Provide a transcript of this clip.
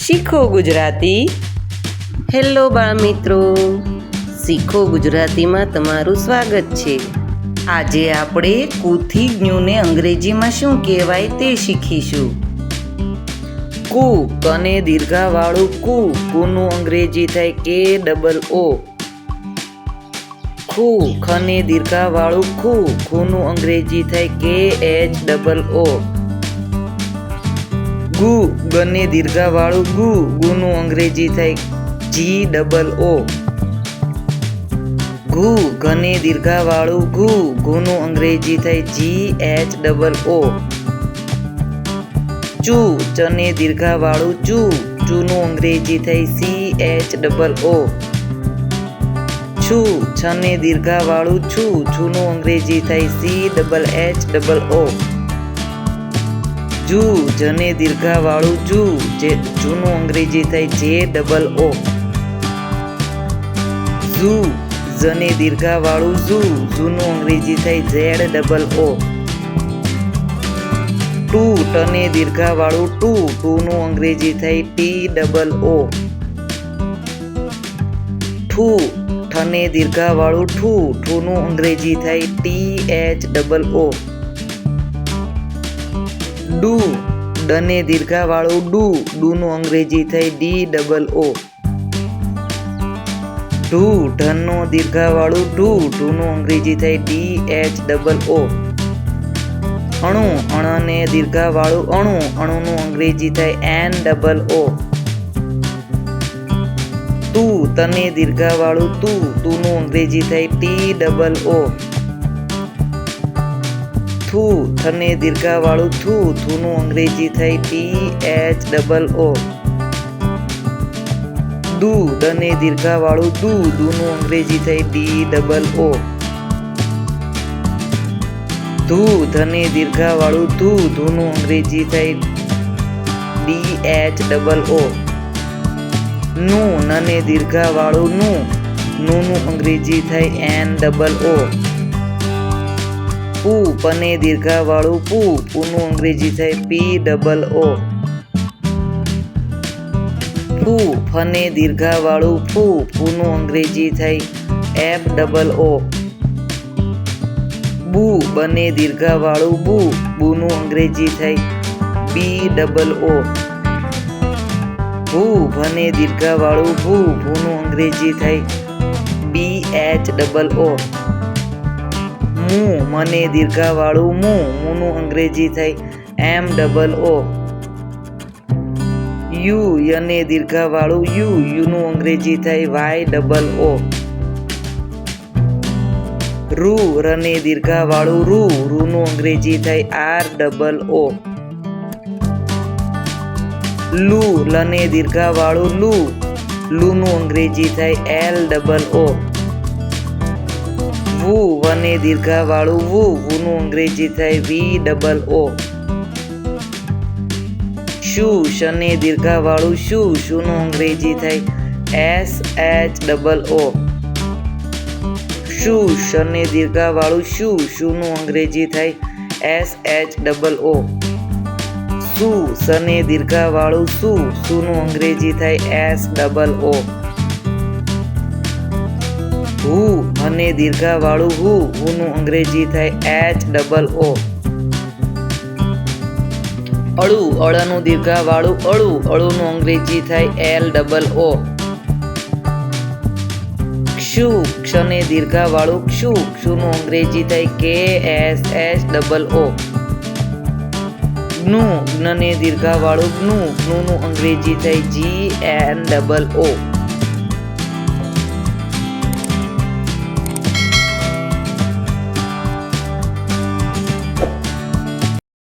શીખો ગુજરાતી. હેલો બાળ મિત્રો, શીખો ગુજરાતીમાં તમારું સ્વાગત છે. આજે આપણે કુથી જ્ઞુને અંગ્રેજીમાં શું કહેવાય તે શીખીશું. કુ, કને દીર્ઘાવાળું કુ, કુનું અંગ્રેજી થાય કે ડબલ ઓ. ખુ, ખને દીર્ઘાવાળું ખુ, ખુનું અંગ્રેજી થાય કે એચ ડબલ ઓ. ગુ, ગને દીર્ઘાવાળું ગુ, ગુનું અંગ્રેજી થાય જી ડબલ ઓ. ઘુ, ઘને દીર્ઘાવાળું ઘુ, ઘુનું અંગ્રેજી થાય જી એચ ડબલ ઓ. ચુ, ચને દીર્ઘાવાળું ચુ, ચુનું અંગ્રેજી થાય સી એચ ડબલ ઓ. છું, છને દીર્ઘાવાળું છું, છુનું અંગ્રેજી થાય C double H double O. જુ, જને દીર્ઘાવાળું જુ, જુનું અંગ્રેજી થાય જે ડબલ ઓ. ઝુ, ઝને દીર્ઘાવાળું ઝુ, ઝુનું અંગ્રેજી થાય ઝેડ ડબલ ઓ. ટુ, ટને દીર્ઘાવાળું ટુ, ટુનું અંગ્રેજી થાય ટી ડબલ ઓ. ઠુ, ઠને દીર્ઘાવાળું ઠુ, ઠુનું અંગ્રેજી થાય ટી એચ ડબલ ઓ. ડુ, ડને દીર્ઘાવાળું ડુ, ડુનું અંગ્રેજી થાય ડી ડબલ ઓ. ઢુ, ઢનો દીર્ઘાવાળું ઢુ, ઢુનું અંગ્રેજી થાય ડી એચ ડબલ ઓ. અણુ, અણને દીર્ઘાવાળું અણુ, અણુનું અંગ્રેજી થાય એન ડબલ ઓ. તુ, તને દીર્ઘાવાળું તુ, તુનું અંગ્રેજી થાય ટી ડબલ ઓ. થુ, થને દીર્ઘાવાળું થુ, થુનું અંગ્રેજી થાય ટી એચ ડબલ ઓ. દુ, દને દીર્ઘાવાળું દુ, દુનું અંગ્રેજી થાય ડી ડબલ ઓ. ધુ, ધને દીર્ઘાવાળું ધુ, ધુનું અંગ્રેજી થાય ડી એચ ડબલ ઓ. નું, નને દીર્ઘાવાળું નું, નુંનું અંગ્રેજી થાય એન ડબલ ઓ. પુ, પને દીર્ઘાવાળું પુ, પુનું અંગ્રેજી થાય પી ડબલ ઓ. ફુ, ફને દીર્ઘાવાળું ફુ, ફુનું અંગ્રેજી થાય એફ ડબલ ઓ. બુ, બને દીર્ઘાવાળું બુ, બુનું અંગ્રેજી થાય બી ડબલ ઓ. ભૂ, ભને દીર્ઘાવાળું ભૂ, ભૂનું અંગ્રેજી થાય બી એચ ડબલ ઓ. મું, મને દીર્ઘાવાળું મું, મુનું અંગ્રેજી થાય એમ ડબલ ઓ. યુ, યને દીર્ઘાવાળું યુ, યુનું અંગ્રેજી થાય વાય ડબલ ઓ. રૂ, રને દીર્ઘાવાળું રૂ, રૂનું અંગ્રેજી થાય આર ડબલ ઓ. લુ, લને દીર્ઘાવાળું લુ, લુનું અંગ્રેજી થાય એલ ડબલ ઓ. વુ, વને દીર્ઘાવાળું વુ, વુનું અંગ્રેજી થાય વી ડબલ ઓ. શુ, શને દીર્ઘાવાળું શુ, શુનું અંગ્રેજી થાય એસ એચ ડબલ ઓ. શુ, શને દીર્ઘાવાળું શુ, શુનું અંગ્રેજી થાય એસ એચ ડબલ ઓ. સુ, સને દીર્ઘાવાળું સુ, સુનું અંગ્રેજી થાય એસ ડબલ ઓ. હુ, હને દીર્ઘાવાળું હુ, હુનું અંગ્રેજી થાય એચ ડબલ ઓ. અળુ, અળનું દીર્ઘાવાળું અળુ, અળુનું અંગ્રેજી થાય એલ ડબલ ઓ. ક્ષુ, ક્ષને દીર્ઘાવાળું ક્ષુ, ક્ષુનું અંગ્રેજી થાય કે એસ એચ ડબલ ઓ. જ્ઞુ, જ્ઞને દીર્ઘાવાળું જ્ઞુ, જ્ઞુનું અંગ્રેજી થાય જી એન ડબલ ઓ.